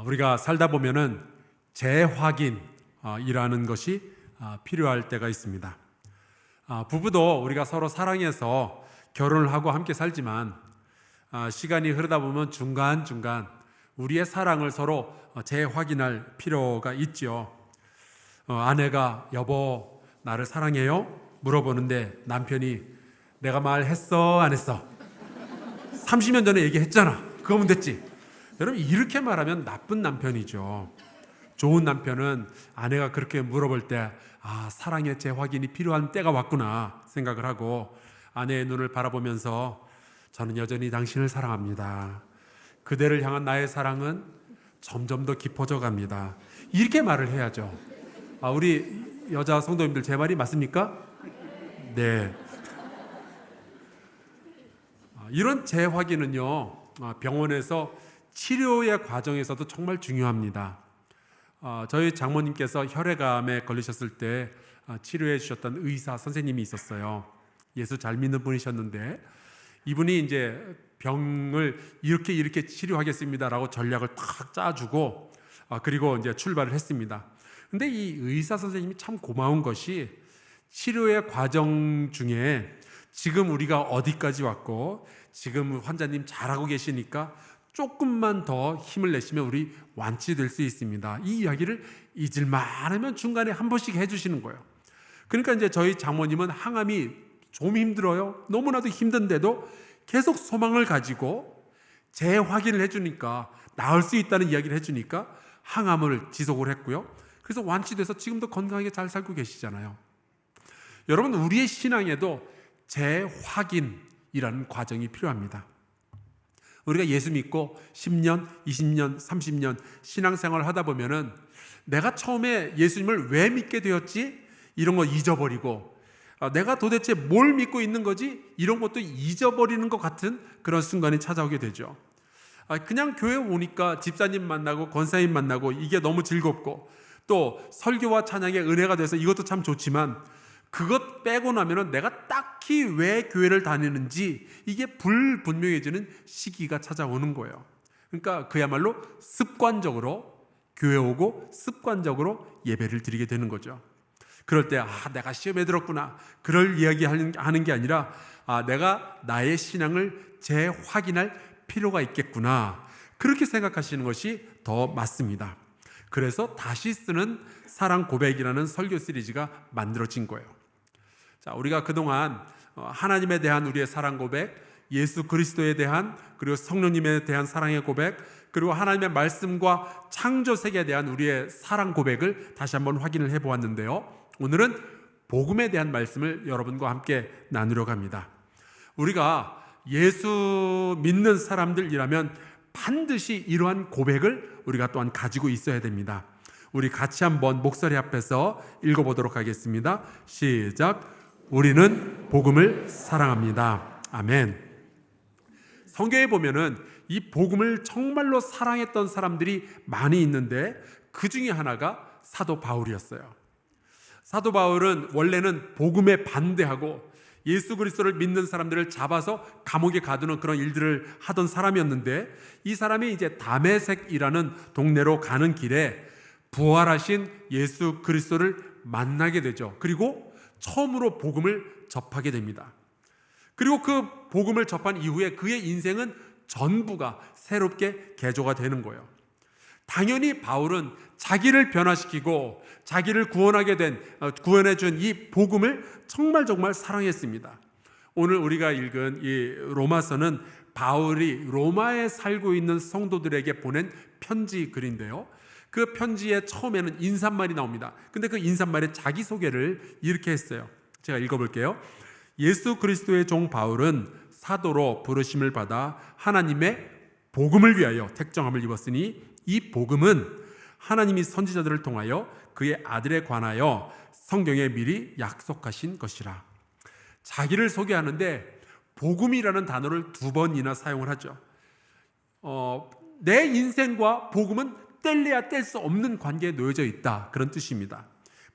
우리가 살다 보면은 재확인이라는 것이 필요할 때가 있습니다. 부부도 우리가 서로 사랑해서 결혼을 하고 함께 살지만 시간이 흐르다 보면 중간중간 우리의 사랑을 서로 재확인할 필요가 있죠. 아내가 여보 나를 사랑해요? 물어보는데 남편이 내가 말했어 안 했어? 30년 전에 얘기했잖아. 그거면 됐지. 여러분 이렇게 말하면 나쁜 남편이죠. 좋은 남편은 아내가 그렇게 물어볼 때 사랑의 재확인이 필요한 때가 왔구나 생각을 하고 아내의 눈을 바라보면서 저는 여전히 당신을 사랑합니다. 그대를 향한 나의 사랑은 점점 더 깊어져 갑니다. 이렇게 말을 해야죠. 우리 여자 성도님들 제 말이 맞습니까? 네. 이런 재확인은요 병원에서 치료의 과정에서도 정말 중요합니다. 저희 장모님께서 혈액암에 걸리셨을 때 치료해 주셨던 의사 선생님이 있었어요. 예수 잘 믿는 분이셨는데 이분이 이제 병을 이렇게 치료하겠습니다라고 전략을 탁 짜주고 그리고 이제 출발을 했습니다. 근데 이 의사 선생님이 참 고마운 것이 치료의 과정 중에 지금 우리가 어디까지 왔고 지금 환자님 잘하고 계시니까 조금만 더 힘을 내시면 우리 완치될 수 있습니다. 이 이야기를 잊을만 하면 중간에 한 번씩 해주시는 거예요. 그러니까 이제 저희 장모님은 항암이 좀 힘들어요. 너무나도 힘든데도 계속 소망을 가지고 재확인을 해주니까 나을 수 있다는 이야기를 해주니까 항암을 지속을 했고요. 그래서 완치돼서 지금도 건강하게 잘 살고 계시잖아요. 여러분 우리의 신앙에도 재확인이라는 과정이 필요합니다. 우리가 예수 믿고 10년, 20년, 30년 신앙생활을 하다 보면은 내가 처음에 예수님을 왜 믿게 되었지? 이런 거 잊어버리고 내가 도대체 뭘 믿고 있는 거지? 이런 것도 잊어버리는 것 같은 그런 순간이 찾아오게 되죠. 그냥 교회 오니까 집사님 만나고 권사님 만나고 이게 너무 즐겁고 또 설교와 찬양의 은혜가 돼서 이것도 참 좋지만 그것 빼고 나면은 내가 딱히 왜 교회를 다니는지 이게 불분명해지는 시기가 찾아오는 거예요. 그러니까 그야말로 습관적으로 교회 오고 습관적으로 예배를 드리게 되는 거죠. 그럴 때 내가 시험에 들었구나 그럴 이야기 하는 게 아니라 내가 나의 신앙을 재확인할 필요가 있겠구나 그렇게 생각하시는 것이 더 맞습니다. 그래서 다시 쓰는 사랑 고백이라는 설교 시리즈가 만들어진 거예요. 자, 우리가 그동안 하나님에 대한 우리의 사랑 고백, 예수 그리스도에 대한 그리고 성령님에 대한 사랑의 고백, 그리고 하나님의 말씀과 창조 세계에 대한 우리의 사랑 고백을 다시 한번 확인을 해보았는데요. 오늘은 복음에 대한 말씀을 여러분과 함께 나누려고 합니다. 우리가 예수 믿는 사람들이라면 반드시 이러한 고백을 우리가 또한 가지고 있어야 됩니다. 우리 같이 한번 목소리 앞에서 읽어보도록 하겠습니다. 시작. 우리는 복음을 사랑합니다. 아멘. 성경에 보면은 이 복음을 정말로 사랑했던 사람들이 많이 있는데 그 중에 하나가 사도 바울이었어요. 사도 바울은 원래는 복음에 반대하고 예수 그리스도를 믿는 사람들을 잡아서 감옥에 가두는 그런 일들을 하던 사람이었는데 이 사람이 이제 다메섹이라는 동네로 가는 길에 부활하신 예수 그리스도를 만나게 되죠. 그리고 처음으로 복음을 접하게 됩니다. 그리고 그 복음을 접한 이후에 그의 인생은 전부가 새롭게 개조가 되는 거예요. 당연히 바울은 자기를 변화시키고 자기를 구원해 준 이 복음을 정말 사랑했습니다. 오늘 우리가 읽은 이 로마서는 바울이 로마에 살고 있는 성도들에게 보낸 편지 글인데요. 그 편지의 처음에는 인사말이 나옵니다. 근데 그 인사말에 자기소개를 이렇게 했어요. 제가 읽어볼게요. 예수 그리스도의 종 바울은 사도로 부르심을 받아 하나님의 복음을 위하여 택정함을 입었으니 이 복음은 하나님이 선지자들을 통하여 그의 아들에 관하여 성경에 미리 약속하신 것이라. 자기를 소개하는데 복음이라는 단어를 2번이나 사용을 하죠. 내 인생과 복음은 뗄래야 뗄 수 없는 관계에 놓여져 있다. 그런 뜻입니다.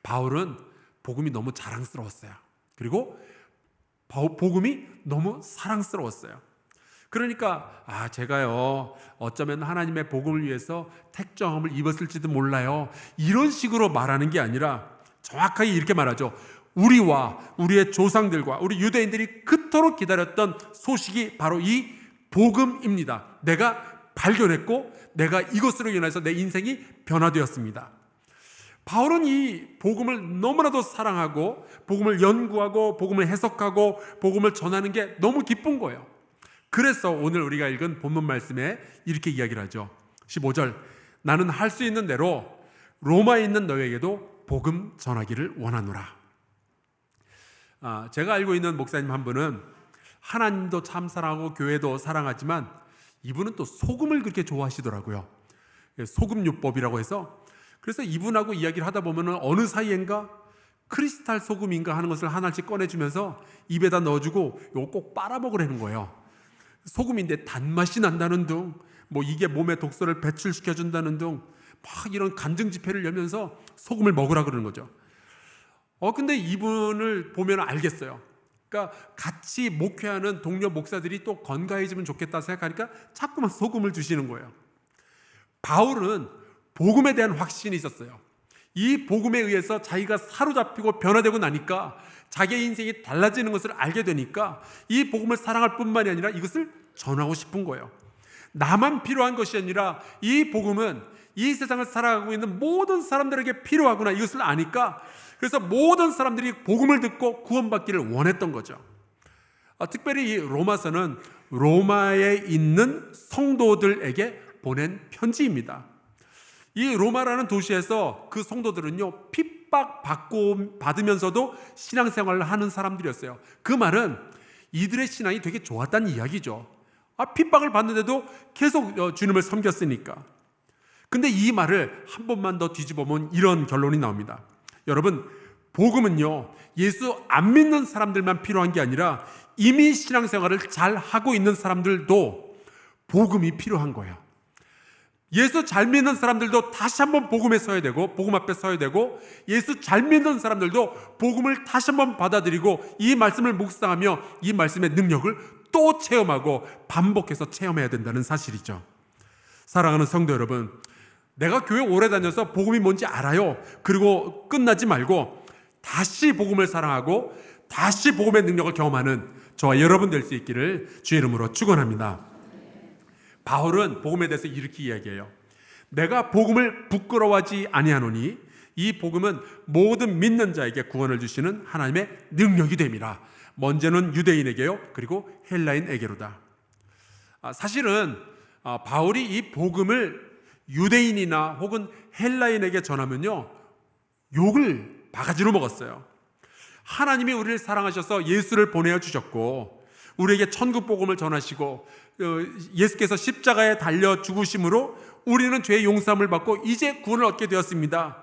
바울은 복음이 너무 자랑스러웠어요. 그리고 복음이 너무 사랑스러웠어요. 그러니까 제가요 어쩌면 하나님의 복음을 위해서 택정함을 입었을지도 몰라요, 이런 식으로 말하는 게 아니라 정확하게 이렇게 말하죠. 우리와 우리의 조상들과 우리 유대인들이 그토록 기다렸던 소식이 바로 이 복음입니다. 내가 발견했고 내가 이것으로 인해서 내 인생이 변화되었습니다. 바울은 이 복음을 너무나도 사랑하고 복음을 연구하고 복음을 해석하고 복음을 전하는 게 너무 기쁜 거예요. 그래서 오늘 우리가 읽은 본문 말씀에 이렇게 이야기를 하죠. 15절, 나는 할 수 있는 대로 로마에 있는 너에게도 복음 전하기를 원하노라. 제가 알고 있는 목사님 한 분은 하나님도 참 사랑하고 교회도 사랑하지만 이분은 또 소금을 그렇게 좋아하시더라고요. 소금요법이라고 해서, 그래서 이분하고 이야기를 하다 보면 어느 사이엔가 크리스탈 소금인가 하는 것을 하나씩 꺼내주면서 입에다 넣어주고 이거 꼭 빨아먹으라는 거예요. 소금인데 단맛이 난다는 둥, 뭐 이게 몸의 독소를 배출시켜준다는 둥, 막 이런 간증 집회를 열면서 소금을 먹으라 그러는 거죠. 근데 이분을 보면 알겠어요. 그러니까 같이 목회하는 동료 목사들이 또 건강해지면 좋겠다 생각하니까 자꾸만 소금을 주시는 거예요. 바울은 복음에 대한 확신이 있었어요. 이 복음에 의해서 자기가 사로잡히고 변화되고 나니까 자기의 인생이 달라지는 것을 알게 되니까 이 복음을 사랑할 뿐만이 아니라 이것을 전하고 싶은 거예요. 나만 필요한 것이 아니라 이 복음은 이 세상을 살아가고 있는 모든 사람들에게 필요하구나, 이것을 아니까 그래서 모든 사람들이 복음을 듣고 구원받기를 원했던 거죠. 특별히 이 로마서는 로마에 있는 성도들에게 보낸 편지입니다. 이 로마라는 도시에서 그 성도들은요 핍박받으면서도 신앙생활을 하는 사람들이었어요. 그 말은 이들의 신앙이 되게 좋았다는 이야기죠. 핍박을 받는데도 계속 주님을 섬겼으니까. 근데 이 말을 한 번만 더 뒤집어보면 이런 결론이 나옵니다. 여러분, 복음은요 예수 안 믿는 사람들만 필요한 게 아니라 이미 신앙생활을 잘 하고 있는 사람들도 복음이 필요한 거예요. 예수 잘 믿는 사람들도 다시 한번 복음에 서야 되고, 복음 앞에 서야 되고, 예수 잘 믿는 사람들도 복음을 다시 한번 받아들이고 이 말씀을 묵상하며 이 말씀의 능력을 또 체험하고 반복해서 체험해야 된다는 사실이죠. 사랑하는 성도 여러분, 내가 교회 오래 다녀서 복음이 뭔지 알아요. 그리고 끝나지 말고 다시 복음을 사랑하고 다시 복음의 능력을 경험하는 저와 여러분 될 수 있기를 주의 이름으로 축원합니다. 바울은 복음에 대해서 이렇게 이야기해요. 내가 복음을 부끄러워하지 아니하노니 이 복음은 모든 믿는 자에게 구원을 주시는 하나님의 능력이 됨이라. 먼저는 유대인에게요, 그리고 헬라인에게로다. 사실은 바울이 이 복음을 유대인이나 혹은 헬라인에게 전하면요 욕을 바가지로 먹었어요. 하나님이 우리를 사랑하셔서 예수를 보내어 주셨고 우리에게 천국 복음을 전하시고 예수께서 십자가에 달려 죽으심으로 우리는 죄의 용서함을 받고 이제 구원을 얻게 되었습니다.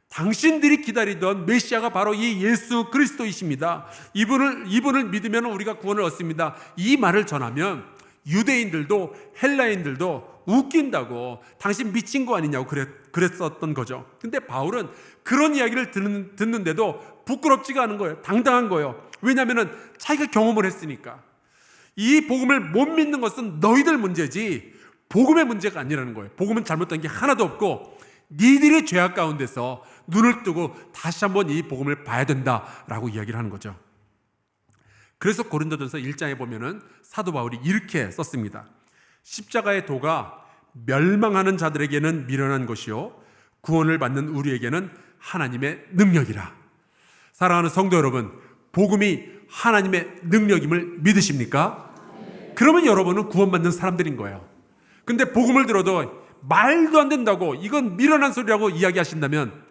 당신들이 기다리던 메시아가 바로 이 예수 그리스도이십니다. 이분을 믿으면 우리가 구원을 얻습니다. 이 말을 전하면 유대인들도 헬라인들도 웃긴다고, 당신 미친 거 아니냐고 그랬었던 거죠. 근데 바울은 그런 이야기를 듣는데도 부끄럽지가 않은 거예요. 당당한 거예요. 왜냐하면 자기가 경험을 했으니까. 이 복음을 못 믿는 것은 너희들 문제지 복음의 문제가 아니라는 거예요. 복음은 잘못된 게 하나도 없고 니들의 죄악 가운데서 눈을 뜨고 다시 한번 이 복음을 봐야 된다라고 이야기를 하는 거죠. 그래서 고린도전서 1장에 보면은 사도 바울이 이렇게 썼습니다. 십자가의 도가 멸망하는 자들에게는 미련한 것이요 구원을 받는 우리에게는 하나님의 능력이라. 사랑하는 성도 여러분, 복음이 하나님의 능력임을 믿으십니까? 그러면 여러분은 구원받는 사람들인 거예요. 근데 복음을 들어도 말도 안 된다고, 이건 미련한 소리라고 이야기하신다면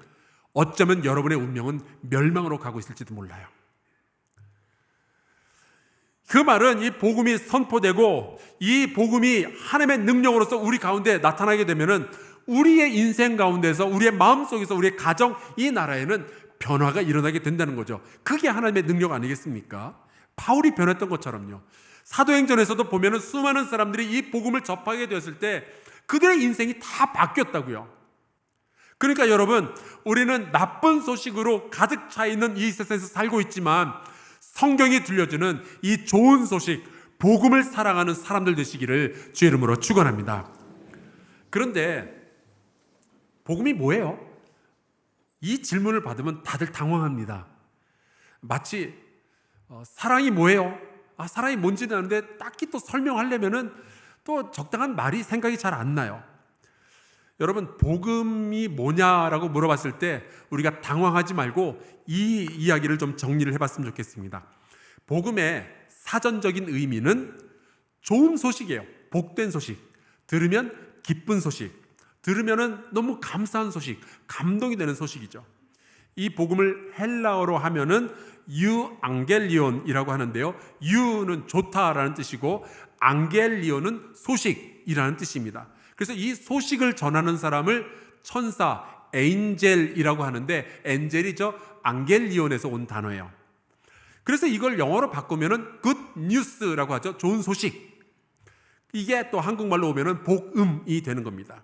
어쩌면 여러분의 운명은 멸망으로 가고 있을지도 몰라요. 그 말은 이 복음이 선포되고 이 복음이 하나님의 능력으로서 우리 가운데 나타나게 되면은 우리의 인생 가운데서, 우리의 마음속에서, 우리의 가정, 이 나라에는 변화가 일어나게 된다는 거죠. 그게 하나님의 능력 아니겠습니까? 바울이 변했던 것처럼요. 사도행전에서도 보면은 수많은 사람들이 이 복음을 접하게 되었을 때 그들의 인생이 다 바뀌었다고요. 그러니까 여러분, 우리는 나쁜 소식으로 가득 차 있는 이 세상에서 살고 있지만 성경이 들려주는 이 좋은 소식, 복음을 사랑하는 사람들 되시기를 주의 이름으로 축원합니다. 그런데 복음이 뭐예요? 이 질문을 받으면 다들 당황합니다. 마치 사랑이 뭐예요? 사랑이 뭔지는 아는데 딱히 또 설명하려면은 또 적당한 말이 생각이 잘 안 나요. 여러분, 복음이 뭐냐라고 물어봤을 때 우리가 당황하지 말고 이 이야기를 좀 정리를 해봤으면 좋겠습니다. 복음의 사전적인 의미는 좋은 소식이에요. 복된 소식. 들으면 기쁜 소식. 들으면은 너무 감사한 소식, 감동이 되는 소식이죠. 이 복음을 헬라어로 하면은 유앙겔리온이라고 하는데요. 유는 좋다라는 뜻이고 앙겔리온은 소식이라는 뜻입니다. 그래서 이 소식을 전하는 사람을 천사, 엔젤이라고 하는데 엔젤이죠. 앙겔리온에서 온 단어예요. 그래서 이걸 영어로 바꾸면은 good news라고 하죠. 좋은 소식. 이게 또 한국말로 오면은 복음이 되는 겁니다.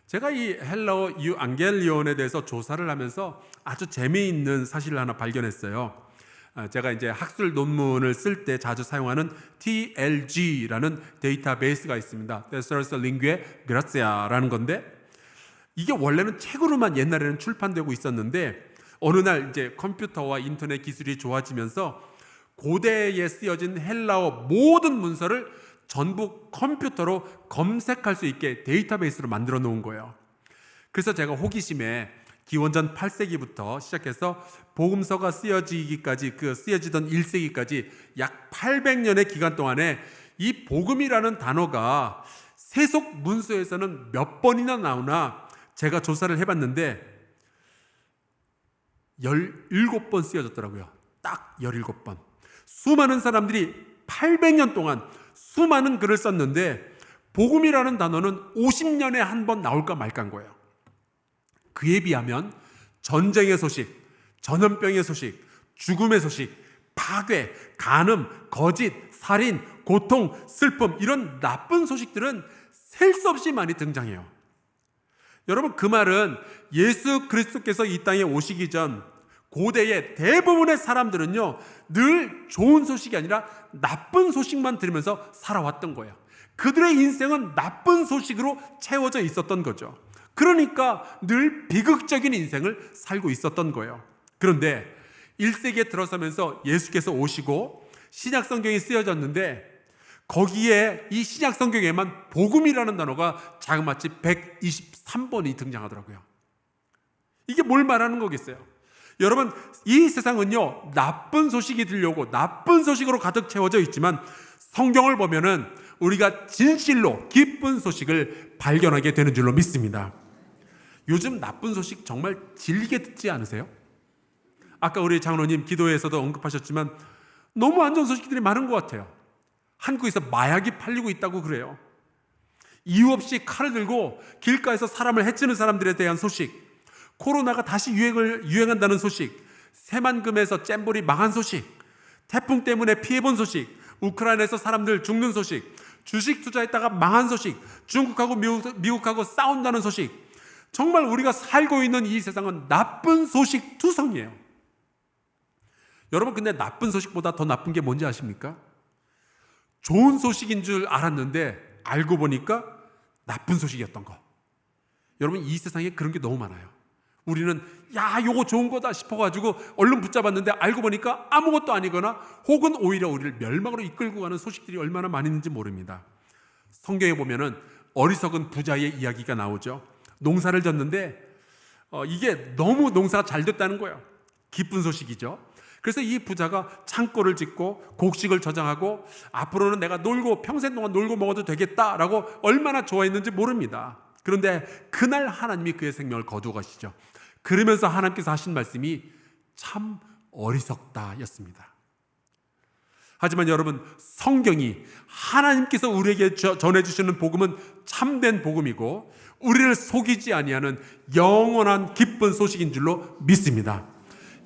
제가 이 헬라어 유앙겔리온에 대해서 조사를 하면서 아주 재미있는 사실을 하나 발견했어요. 제가 이제 학술 논문을 쓸 때 자주 사용하는 TLG라는 데이터베이스가 있습니다. Thesaurus Linguae Graecia라는 건데 이게 원래는 책으로만 옛날에는 출판되고 있었는데 어느 날 이제 컴퓨터와 인터넷 기술이 좋아지면서 고대에 쓰여진 헬라어 모든 문서를 전부 컴퓨터로 검색할 수 있게 데이터베이스로 만들어 놓은 거예요. 그래서 제가 호기심에 기원전 8세기부터 시작해서 복음서가 쓰여지기까지 쓰여지던 1세기까지 약 800년의 기간 동안에 이 복음이라는 단어가 세속 문서에서는 몇 번이나 나오나 제가 조사를 해봤는데 17번 쓰여졌더라고요. 딱 17번. 수많은 사람들이 800년 동안 수많은 글을 썼는데 복음이라는 단어는 50년에 한 번 나올까 말까인 거예요. 그에 비하면 전쟁의 소식, 전염병의 소식, 죽음의 소식, 파괴, 간음, 거짓, 살인, 고통, 슬픔 이런 나쁜 소식들은 셀 수 없이 많이 등장해요. 여러분, 그 말은 예수 그리스도께서 이 땅에 오시기 전 고대의 대부분의 사람들은요 늘 좋은 소식이 아니라 나쁜 소식만 들으면서 살아왔던 거예요. 그들의 인생은 나쁜 소식으로 채워져 있었던 거죠. 그러니까 늘 비극적인 인생을 살고 있었던 거예요. 그런데 1세기에 들어서면서 예수께서 오시고 신약 성경이 쓰여졌는데 거기에 이 신약 성경에만 복음이라는 단어가 자그마치 123번이 등장하더라고요. 이게 뭘 말하는 거겠어요? 여러분, 이 세상은요 나쁜 소식이 들려오고 나쁜 소식으로 가득 채워져 있지만 성경을 보면은 우리가 진실로 기쁜 소식을 발견하게 되는 줄로 믿습니다. 요즘 나쁜 소식 정말 질리게 듣지 않으세요? 아까 우리 장로님 기도회에서도 언급하셨지만 너무 안 좋은 소식들이 많은 것 같아요. 한국에서 마약이 팔리고 있다고 그래요. 이유 없이 칼을 들고 길가에서 사람을 해치는 사람들에 대한 소식, 코로나가 다시 유행한다는 소식, 새만금에서 잼볼이 망한 소식, 태풍 때문에 피해본 소식, 우크라이나에서 사람들 죽는 소식, 주식 투자했다가 망한 소식, 중국하고 미국하고 싸운다는 소식. 정말 우리가 살고 있는 이 세상은 나쁜 소식 투성이에요. 여러분, 근데 나쁜 소식보다 더 나쁜 게 뭔지 아십니까? 좋은 소식인 줄 알았는데 알고 보니까 나쁜 소식이었던 거. 여러분, 이 세상에 그런 게 너무 많아요. 우리는 요거 좋은 거다 싶어가지고 얼른 붙잡았는데 알고 보니까 아무것도 아니거나 혹은 오히려 우리를 멸망으로 이끌고 가는 소식들이 얼마나 많이 있는지 모릅니다. 성경에 보면은 어리석은 부자의 이야기가 나오죠. 농사를 졌는데 이게 너무 농사가 잘 됐다는 거예요. 기쁜 소식이죠. 그래서 이 부자가 창고를 짓고 곡식을 저장하고 앞으로는 내가 평생 동안 놀고 먹어도 되겠다라고 얼마나 좋아했는지 모릅니다. 그런데 그날 하나님이 그의 생명을 거두어 가시죠. 그러면서 하나님께서 하신 말씀이 참 어리석다였습니다. 하지만 여러분, 성경이 하나님께서 우리에게 전해주시는 복음은 참된 복음이고 우리를 속이지 아니하는 영원한 기쁜 소식인 줄로 믿습니다.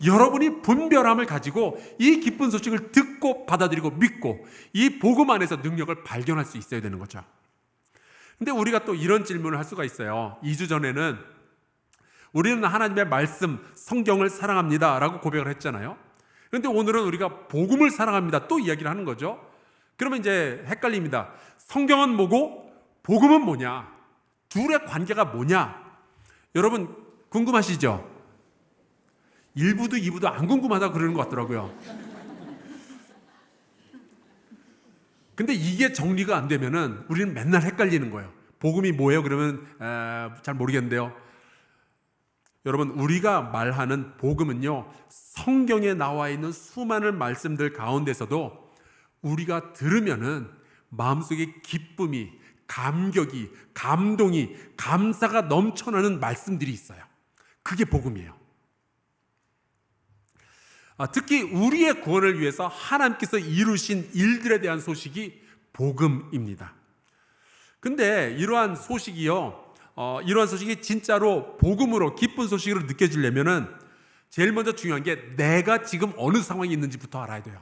여러분이 분별함을 가지고 이 기쁜 소식을 듣고 받아들이고 믿고 이 복음 안에서 능력을 발견할 수 있어야 되는 거죠. 근데 우리가 또 이런 질문을 할 수가 있어요. 2주 전에는 우리는 하나님의 말씀, 성경을 사랑합니다 라고 고백을 했잖아요. 그런데 오늘은 우리가 복음을 사랑합니다 또 이야기를 하는 거죠. 그러면 이제 헷갈립니다. 성경은 뭐고 복음은 뭐냐? 둘의 관계가 뭐냐? 여러분 궁금하시죠? 1부도 2부도 안 궁금하다고 그러는 것 같더라고요. 근데 이게 정리가 안 되면은 우리는 맨날 헷갈리는 거예요. 복음이 뭐예요? 그러면 잘 모르겠는데요. 여러분, 우리가 말하는 복음은요, 성경에 나와 있는 수많은 말씀들 가운데서도 우리가 들으면은 마음속에 기쁨이, 감격이, 감동이, 감사가 넘쳐나는 말씀들이 있어요. 그게 복음이에요. 특히 우리의 구원을 위해서 하나님께서 이루신 일들에 대한 소식이 복음입니다. 근데 이러한 소식이 진짜로 복음으로 기쁜 소식으로 느껴지려면은 제일 먼저 중요한 게 내가 지금 어느 상황에 있는지부터 알아야 돼요.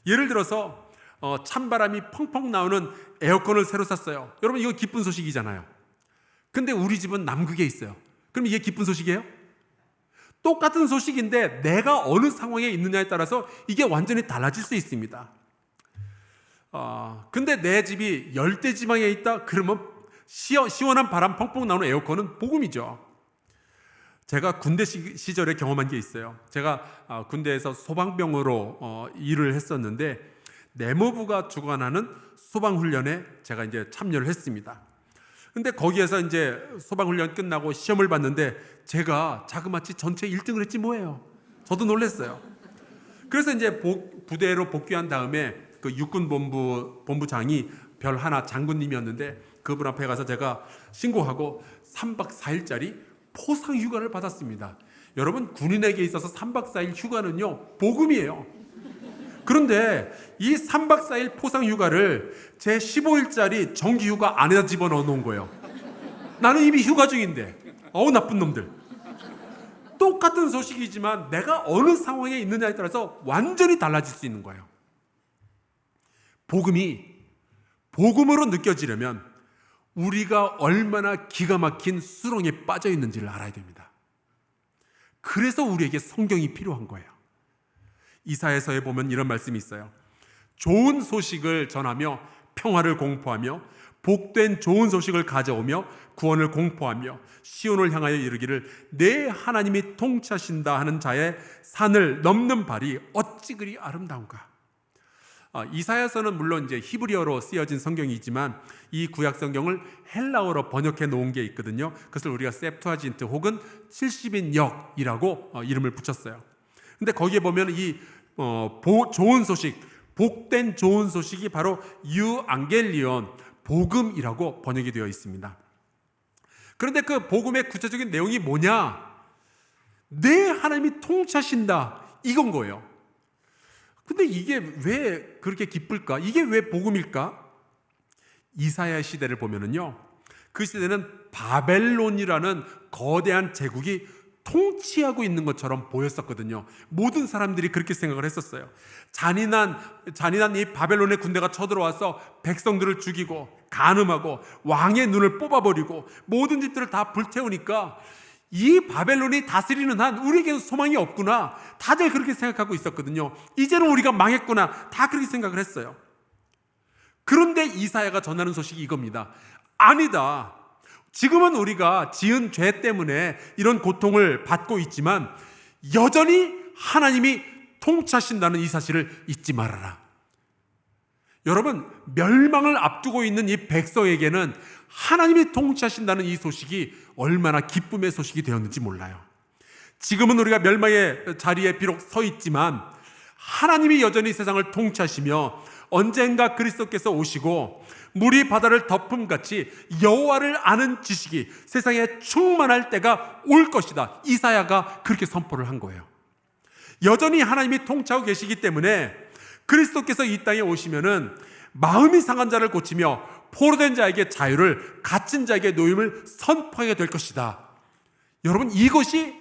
예를 들어서 찬바람이 펑펑 나오는 에어컨을 새로 샀어요. 여러분, 이거 기쁜 소식이잖아요. 근데 우리 집은 남극에 있어요. 그럼 이게 기쁜 소식이에요? 똑같은 소식인데 내가 어느 상황에 있느냐에 따라서 이게 완전히 달라질 수 있습니다. 근데 내 집이 열대지방에 있다? 그러면 시원한 바람 펑펑 나오는 에어컨은 복음이죠. 제가 군대 시절에 경험한 게 있어요. 제가 군대에서 소방병으로 일을 했었는데 내무부가 주관하는 소방훈련에 제가 이제 참여를 했습니다. 근데 거기에서 이제 소방훈련 끝나고 시험을 봤는데 제가 자그마치 전체 1등을 했지 뭐예요. 저도 놀랐어요. 그래서 이제 부대로 복귀한 다음에 그 육군본부장이 별 하나 장군님이었는데 그분 앞에 가서 제가 신고하고 3박 4일짜리 포상 휴가를 받았습니다. 여러분, 군인에게 있어서 3박 4일 휴가는요, 복음이에요. 그런데 이 3박 4일 포상 휴가를 제 15일짜리 정기 휴가 안에다 집어넣어 놓은 거예요. 나는 이미 휴가 중인데. 나쁜 놈들. 똑같은 소식이지만 내가 어느 상황에 있느냐에 따라서 완전히 달라질 수 있는 거예요. 복음이 복음으로 느껴지려면 우리가 얼마나 기가 막힌 수렁에 빠져 있는지를 알아야 됩니다. 그래서 우리에게 성경이 필요한 거예요. 이사야서에 보면 이런 말씀이 있어요. 좋은 소식을 전하며 평화를 공포하며 복된 좋은 소식을 가져오며 구원을 공포하며 시온을 향하여 이르기를 내 하나님이 통치하신다 하는 자의 산을 넘는 발이 어찌 그리 아름다운가. 이사야서는 물론 이제 히브리어로 쓰여진 성경이지만 이 구약 성경을 헬라어로 번역해 놓은 게 있거든요. 그것을 우리가 셉투아진트 혹은 70인역이라고 이름을 붙였어요. 근데 거기에 보면 이 좋은 소식, 복된 좋은 소식이 바로 유앙겔리온, 복음이라고 번역이 되어 있습니다. 그런데 그 복음의 구체적인 내용이 뭐냐? 내 하나님이 통치하신다, 이건 거예요. 근데 이게 왜 그렇게 기쁠까? 이게 왜 복음일까? 이사야 시대를 보면은요, 그 시대는 바벨론이라는 거대한 제국이 통치하고 있는 것처럼 보였었거든요. 모든 사람들이 그렇게 생각을 했었어요. 잔인한 이 바벨론의 군대가 쳐들어와서 백성들을 죽이고 간음하고 왕의 눈을 뽑아버리고 모든 집들을 다 불태우니까 이 바벨론이 다스리는 한 우리에게는 소망이 없구나. 다들 그렇게 생각하고 있었거든요. 이제는 우리가 망했구나. 다 그렇게 생각을 했어요. 그런데 이사야가 전하는 소식이 이겁니다. 아니다. 지금은 우리가 지은 죄 때문에 이런 고통을 받고 있지만 여전히 하나님이 통치하신다는 이 사실을 잊지 말아라. 여러분, 멸망을 앞두고 있는 이 백성에게는 하나님이 통치하신다는 이 소식이 얼마나 기쁨의 소식이 되었는지 몰라요. 지금은 우리가 멸망의 자리에 비록 서 있지만 하나님이 여전히 세상을 통치하시며 언젠가 그리스도께서 오시고 물이 바다를 덮음같이 여호와를 아는 지식이 세상에 충만할 때가 올 것이다. 이사야가 그렇게 선포를 한 거예요. 여전히 하나님이 통치하고 계시기 때문에 그리스도께서 이 땅에 오시면은 마음이 상한 자를 고치며 포로된 자에게 자유를, 갇힌 자에게 노임을 선포하게 될 것이다. 여러분, 이것이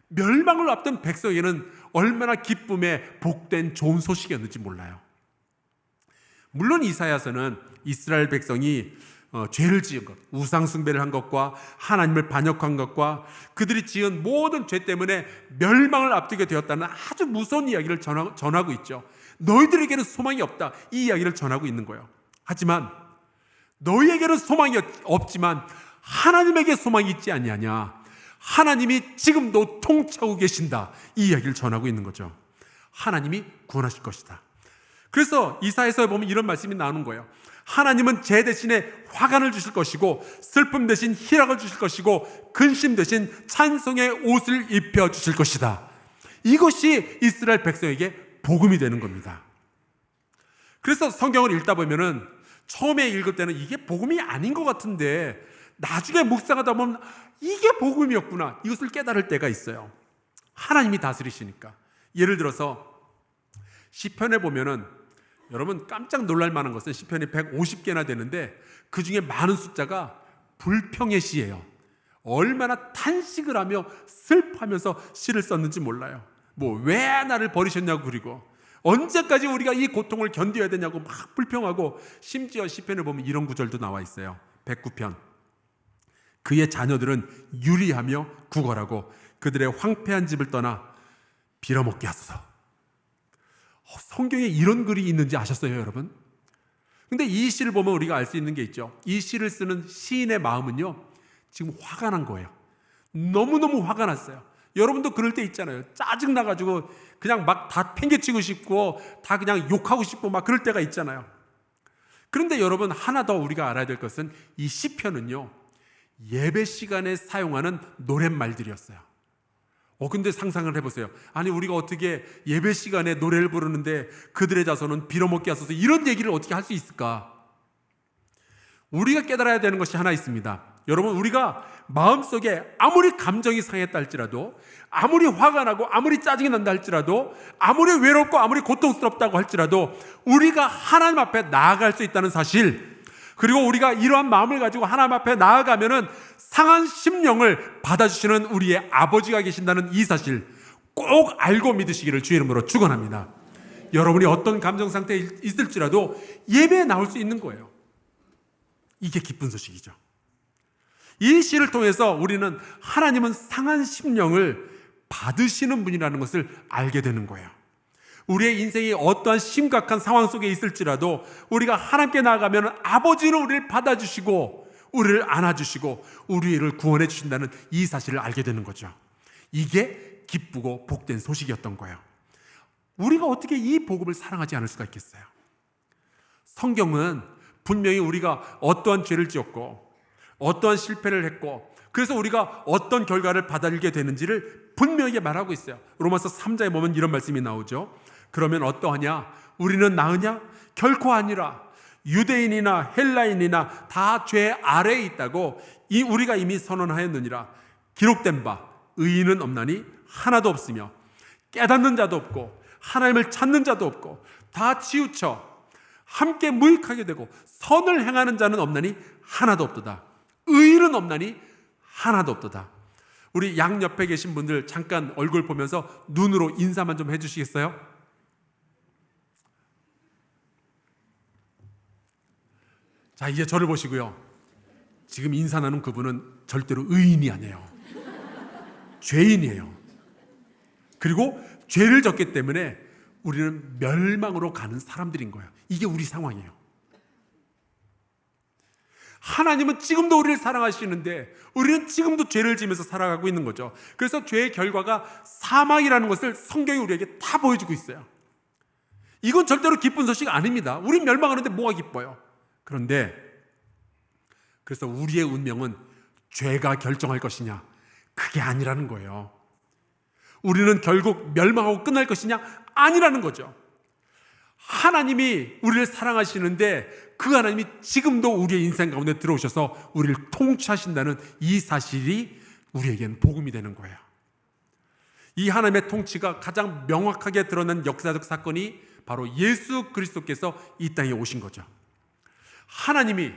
멸망을 앞둔 백성에게는 얼마나 기쁨의 복된 좋은 소식이었는지 몰라요. 물론 이사야서는 이스라엘 백성이 죄를 지은 것, 우상 숭배를 한 것과 하나님을 반역한 것과 그들이 지은 모든 죄 때문에 멸망을 앞두게 되었다는 아주 무서운 이야기를 전하고 있죠. 너희들에게는 소망이 없다. 이 이야기를 전하고 있는 거예요. 하지만 너희에게는 소망이 없지만 하나님에게 소망이 있지 아니하냐. 하나님이 지금도 통치하고 계신다. 이 이야기를 전하고 있는 거죠. 하나님이 구원하실 것이다. 그래서 이사야서에 보면 이런 말씀이 나오는 거예요. 하나님은 제 대신에 화관을 주실 것이고 슬픔 대신 희락을 주실 것이고 근심 대신 찬송의 옷을 입혀 주실 것이다. 이것이 이스라엘 백성에게 복음이 되는 겁니다. 그래서 성경을 읽다 보면은 처음에 읽을 때는 이게 복음이 아닌 것 같은데 나중에 묵상하다 보면 이게 복음이었구나. 이것을 깨달을 때가 있어요. 하나님이 다스리시니까. 예를 들어서 시편에 보면은 여러분 깜짝 놀랄 만한 것은 시편이 150개나 되는데 그 중에 많은 숫자가 불평의 시예요. 얼마나 탄식을 하며 슬퍼하면서 시를 썼는지 몰라요. 뭐 왜 나를 버리셨냐고 그리고 언제까지 우리가 이 고통을 견뎌야 되냐고 막 불평하고 심지어 시편을 보면 이런 구절도 나와 있어요. 109편. 그의 자녀들은 유리하며 구걸하고 그들의 황폐한 집을 떠나 빌어먹게 하소서. 성경에 이런 글이 있는지 아셨어요, 여러분? 근데 이 시를 보면 우리가 알 수 있는 게 있죠. 이 시를 쓰는 시인의 마음은요, 지금 화가 난 거예요. 너무너무 화가 났어요. 여러분도 그럴 때 있잖아요. 짜증나가지고 그냥 막 다 팽개치고 싶고 다 그냥 욕하고 싶고 막 그럴 때가 있잖아요. 그런데 여러분 하나 더 우리가 알아야 될 것은 이 시편은요, 예배 시간에 사용하는 노랫말들이었어요. 근데 상상을 해보세요. 아니 우리가 어떻게 예배 시간에 노래를 부르는데 그들의 자손은 빌어먹게 하소서 이런 얘기를 어떻게 할 수 있을까? 우리가 깨달아야 되는 것이 하나 있습니다. 여러분 우리가 마음속에 아무리 감정이 상했다 할지라도 아무리 화가 나고 아무리 짜증이 난다 할지라도 아무리 외롭고 아무리 고통스럽다고 할지라도 우리가 하나님 앞에 나아갈 수 있다는 사실, 그리고 우리가 이러한 마음을 가지고 하나님 앞에 나아가면은 상한 심령을 받아주시는 우리의 아버지가 계신다는 이 사실 꼭 알고 믿으시기를 주의 이름으로 축원합니다. 여러분이 어떤 감정 상태에 있을지라도 예배에 나올 수 있는 거예요. 이게 기쁜 소식이죠. 이 시를 통해서 우리는 하나님은 상한 심령을 받으시는 분이라는 것을 알게 되는 거예요. 우리의 인생이 어떠한 심각한 상황 속에 있을지라도 우리가 하나님께 나아가면 아버지는 우리를 받아주시고 우리를 안아주시고 우리를 구원해 주신다는 이 사실을 알게 되는 거죠. 이게 기쁘고 복된 소식이었던 거예요. 우리가 어떻게 이 복음을 사랑하지 않을 수가 있겠어요? 성경은 분명히 우리가 어떠한 죄를 지었고 어떠한 실패를 했고 그래서 우리가 어떤 결과를 받아들게 되는지를 분명하게 말하고 있어요. 로마서 3장에 보면 이런 말씀이 나오죠. 그러면 어떠하냐? 우리는 나으냐? 결코 아니라 유대인이나 헬라인이나 다 죄 아래에 있다고 우리가 이미 선언하였느니라. 기록된 바 의인은 없나니 하나도 없으며 깨닫는 자도 없고 하나님을 찾는 자도 없고 다 치우쳐 함께 무익하게 되고 선을 행하는 자는 없나니 하나도 없도다. 의인은 없나니 하나도 없도다. 우리 양옆에 계신 분들 잠깐 얼굴 보면서 눈으로 인사만 좀 해주시겠어요? 자, 이제 저를 보시고요. 지금 인사 나눈 그분은 절대로 의인이 아니에요. 죄인이에요. 그리고 죄를 졌기 때문에 우리는 멸망으로 가는 사람들인 거예요. 이게 우리 상황이에요. 하나님은 지금도 우리를 사랑하시는데 우리는 지금도 죄를 지면서 살아가고 있는 거죠. 그래서 죄의 결과가 사망이라는 것을 성경이 우리에게 다 보여주고 있어요. 이건 절대로 기쁜 소식 아닙니다. 우린 멸망하는데 뭐가 기뻐요? 그런데 그래서 우리의 운명은 죄가 결정할 것이냐? 그게 아니라는 거예요. 우리는 결국 멸망하고 끝날 것이냐? 아니라는 거죠. 하나님이 우리를 사랑하시는데 그 하나님이 지금도 우리의 인생 가운데 들어오셔서 우리를 통치하신다는 이 사실이 우리에겐 복음이 되는 거예요. 이 하나님의 통치가 가장 명확하게 드러난 역사적 사건이 바로 예수 그리스도께서 이 땅에 오신 거죠. 하나님이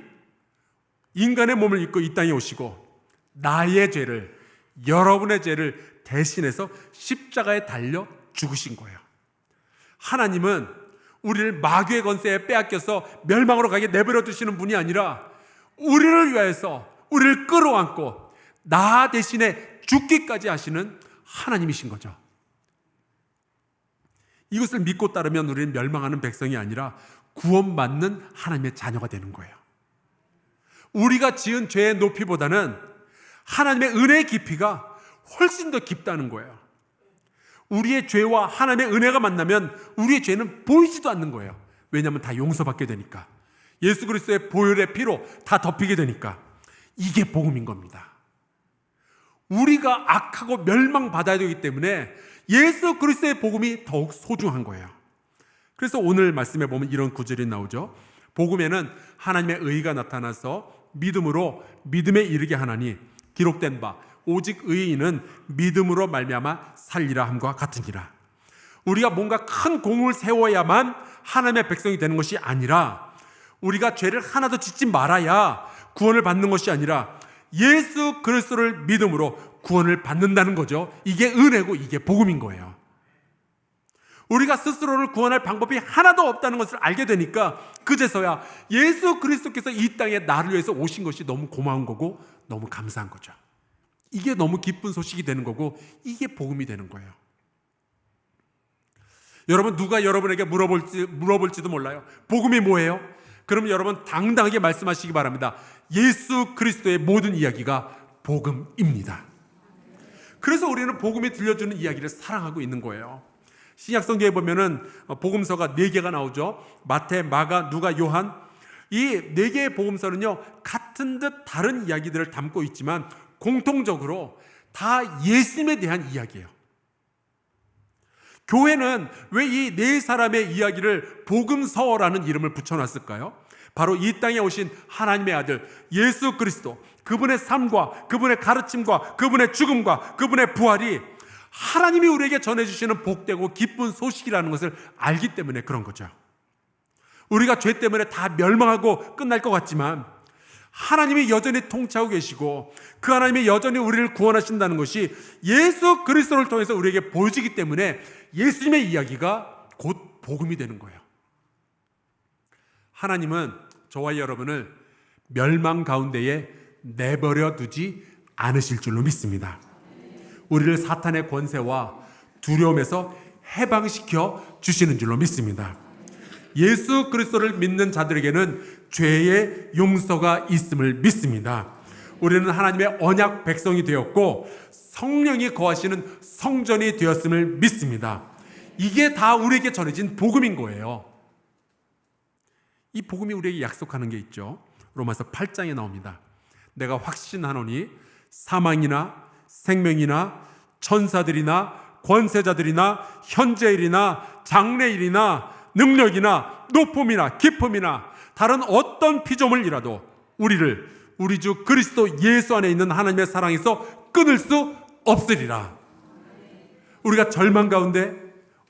인간의 몸을 입고 이 땅에 오시고 나의 죄를, 여러분의 죄를 대신해서 십자가에 달려 죽으신 거예요. 하나님은 우리를 마귀의 권세에 빼앗겨서 멸망으로 가게 내버려 두시는 분이 아니라 우리를 위해서 우리를 끌어안고 나 대신에 죽기까지 하시는 하나님이신 거죠. 이것을 믿고 따르면 우리는 멸망하는 백성이 아니라 구원받는 하나님의 자녀가 되는 거예요. 우리가 지은 죄의 높이보다는 하나님의 은혜의 깊이가 훨씬 더 깊다는 거예요. 우리의 죄와 하나님의 은혜가 만나면 우리의 죄는 보이지도 않는 거예요. 왜냐하면 다 용서받게 되니까. 예수 그리스도의 보혈의 피로 다 덮이게 되니까. 이게 복음인 겁니다. 우리가 악하고 멸망받아야 되기 때문에 예수 그리스도의 복음이 더욱 소중한 거예요. 그래서 오늘 말씀에 보면 이런 구절이 나오죠. 복음에는 하나님의 의가 나타나서 믿음으로 믿음에 이르게 하나니 기록된 바 오직 의인은 믿음으로 말미암아 살리라 함과 같으니라. 우리가 뭔가 큰 공을 세워야만 하나님의 백성이 되는 것이 아니라, 우리가 죄를 하나도 짓지 말아야 구원을 받는 것이 아니라 예수 그리스도를 믿음으로 구원을 받는다는 거죠. 이게 은혜고 이게 복음인 거예요. 우리가 스스로를 구원할 방법이 하나도 없다는 것을 알게 되니까 그제서야 예수 그리스도께서 이 땅에 나를 위해서 오신 것이 너무 고마운 거고 너무 감사한 거죠. 이게 너무 기쁜 소식이 되는 거고 이게 복음이 되는 거예요. 여러분, 누가 여러분에게 물어볼지도 몰라요. 복음이 뭐예요? 그럼 여러분 당당하게 말씀하시기 바랍니다. 예수 그리스도의 모든 이야기가 복음입니다. 그래서 우리는 복음이 들려주는 이야기를 사랑하고 있는 거예요. 신약성경에 보면은 복음서가 4개가 나오죠. 마태, 마가, 누가, 요한. 이 4개의 복음서는요, 같은 듯 다른 이야기들을 담고 있지만 공통적으로 다 예수님에 대한 이야기예요. 교회는 왜 이 4사람의 이야기를 복음서라는 이름을 붙여놨을까요? 바로 이 땅에 오신 하나님의 아들 예수 그리스도, 그분의 삶과 그분의 가르침과 그분의 죽음과 그분의 부활이 하나님이 우리에게 전해주시는 복되고 기쁜 소식이라는 것을 알기 때문에 그런 거죠. 우리가 죄 때문에 다 멸망하고 끝날 것 같지만 하나님이 여전히 통치하고 계시고 그 하나님이 여전히 우리를 구원하신다는 것이 예수 그리스도를 통해서 우리에게 보여지기 때문에 예수님의 이야기가 곧 복음이 되는 거예요. 하나님은 저와 여러분을 멸망 가운데에 내버려 두지 않으실 줄로 믿습니다. 우리를 사탄의 권세와 두려움에서 해방시켜 주시는 줄로 믿습니다. 예수 그리스도를 믿는 자들에게는 죄의 용서가 있음을 믿습니다. 우리는 하나님의 언약 백성이 되었고 성령이 거하시는 성전이 되었음을 믿습니다. 이게 다 우리에게 전해진 복음인 거예요. 이 복음이 우리에게 약속하는 게 있죠. 로마서 8장에 나옵니다. 내가 확신하노니 사망이나 생명이나 천사들이나 권세자들이나 현재일이나 장래일이나 능력이나 높음이나 깊음이나 다른 어떤 피조물이라도 우리를 우리 주 그리스도 예수 안에 있는 하나님의 사랑에서 끊을 수 없으리라. 우리가 절망 가운데,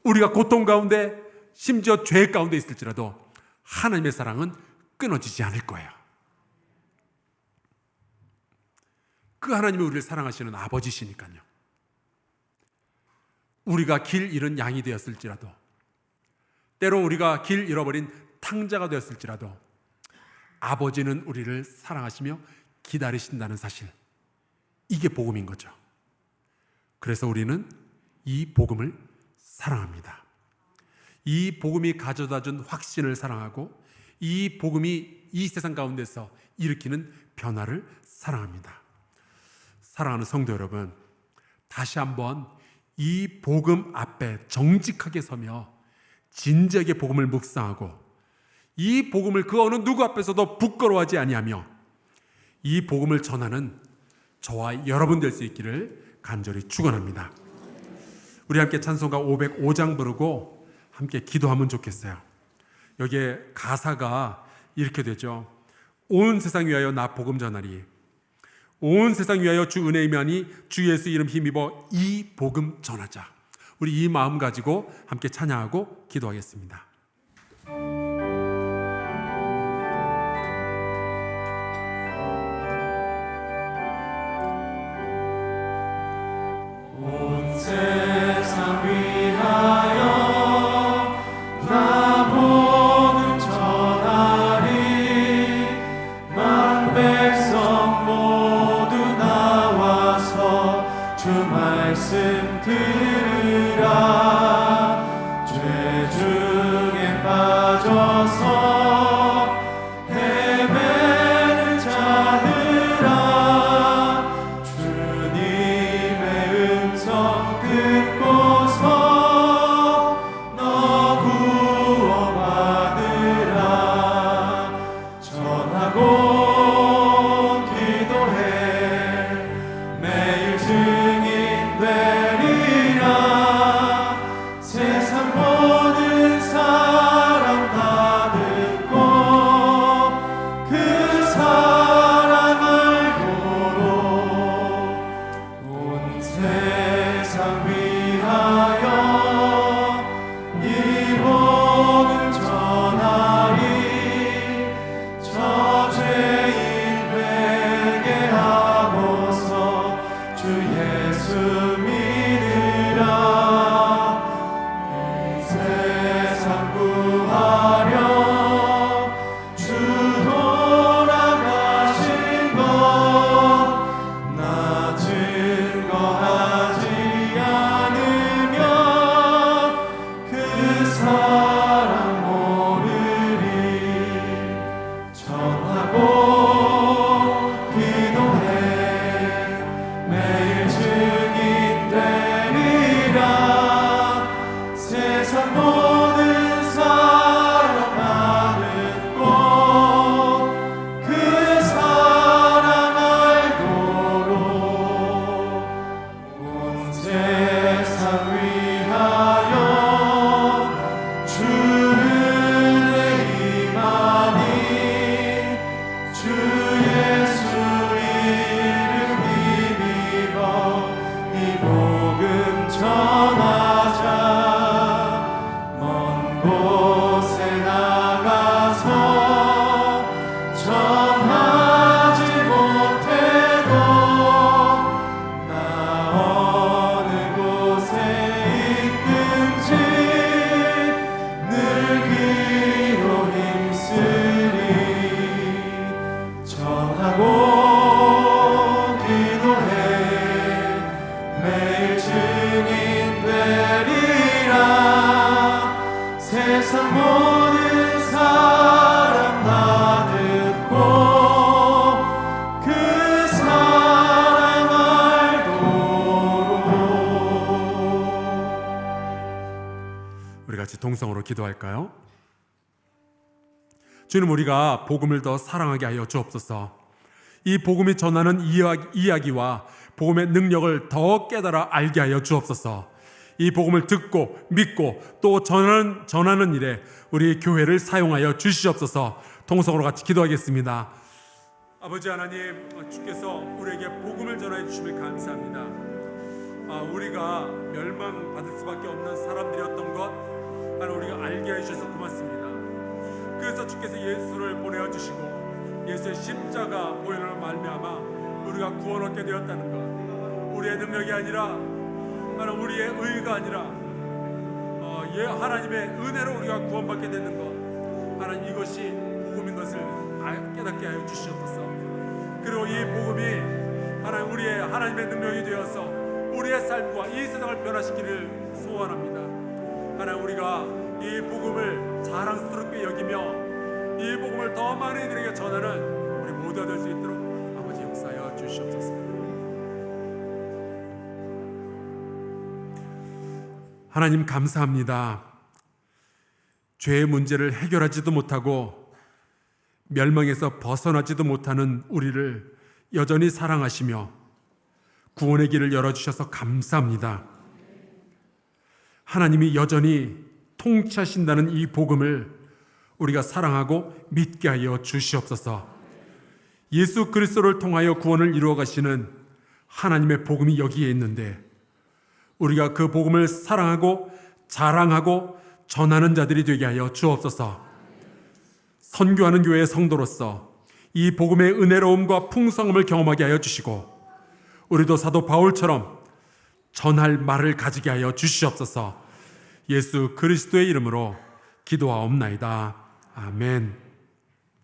우리가 고통 가운데, 심지어 죄 가운데 있을지라도 하나님의 사랑은 끊어지지 않을 거예요. 그 하나님이 우리를 사랑하시는 아버지시니까요. 우리가 길 잃은 양이 되었을지라도, 때로 우리가 길 잃어버린 탕자가 되었을지라도 아버지는 우리를 사랑하시며 기다리신다는 사실, 이게 복음인 거죠. 그래서 우리는 이 복음을 사랑합니다. 이 복음이 가져다준 확신을 사랑하고 이 복음이 이 세상 가운데서 일으키는 변화를 사랑합니다. 사랑하는 성도 여러분, 다시 한번 이 복음 앞에 정직하게 서며 진지하게 복음을 묵상하고 이 복음을 그 어느 누구 앞에서도 부끄러워하지 아니하며 이 복음을 전하는 저와 여러분 될 수 있기를 간절히 축원합니다. 우리 함께 찬송가 505장 부르고 함께 기도하면 좋겠어요. 여기에 가사가 이렇게 되죠. 온 세상 위하여 나 복음 전하리. 온 세상 위하여 주 은혜 임하니 주 예수 이름 힘입어 이 복음 전하자. 우리 이 마음 가지고 함께 찬양하고 기도하겠습니다. 온 세상 위하여 나 복음 전하리. 만 백성 모두 나와서 주 말씀 들으라. 죄 동성으로 기도할까요? 주님, 우리가 복음을 더 사랑하게 하여 주옵소서. 이 복음이 전하는 이야기와 복음의 능력을 더 깨달아 알게 하여 주옵소서. 이 복음을 듣고 믿고 또 전하는 일에 우리 교회를 사용하여 주시옵소서. 동성으로 같이 기도하겠습니다. 아버지 하나님, 주께서 우리에게 복음을 전하여 주심을 감사합니다. 우리가 멸망받을 수밖에 없는 사람들이었던 것 하나님, 우리가 알게 해주셔서 고맙습니다. 그래서 주께서 예수를 보내어 주시고 예수의 십자가 보혈로 말미암아 우리가 구원 얻게 되었다는 것, 우리의 능력이 아니라 하나님, 우리의 의가 아니라 하나님의 은혜로 우리가 구원받게 되는 것, 하나님, 이것이 복음인 것을 깨닫게 하여 주시옵소서. 그리고 이 복음이 하나님, 우리의 하나님의 능력이 되어서 우리의 삶과 이 세상을 변화시키기를 소원합니다. 하나님, 우리가 이 복음을 자랑스럽게 여기며 이 복음을 더 많은 이들에게 전하는 우리 모두가 될 수 있도록 아버지 역사하여 주시옵소서. 하나님, 감사합니다. 죄의 문제를 해결하지도 못하고 멸망에서 벗어나지도 못하는 우리를 여전히 사랑하시며 구원의 길을 열어주셔서 감사합니다. 하나님이 여전히 통치하신다는 이 복음을 우리가 사랑하고 믿게 하여 주시옵소서. 예수 그리스도를 통하여 구원을 이루어 가시는 하나님의 복음이 여기에 있는데 우리가 그 복음을 사랑하고 자랑하고 전하는 자들이 되게 하여 주옵소서. 선교하는 교회의 성도로서 이 복음의 은혜로움과 풍성함을 경험하게 하여 주시고 우리도 사도 바울처럼 전할 말을 가지게 하여 주시옵소서. 예수 그리스도의 이름으로 기도하옵나이다. 아멘.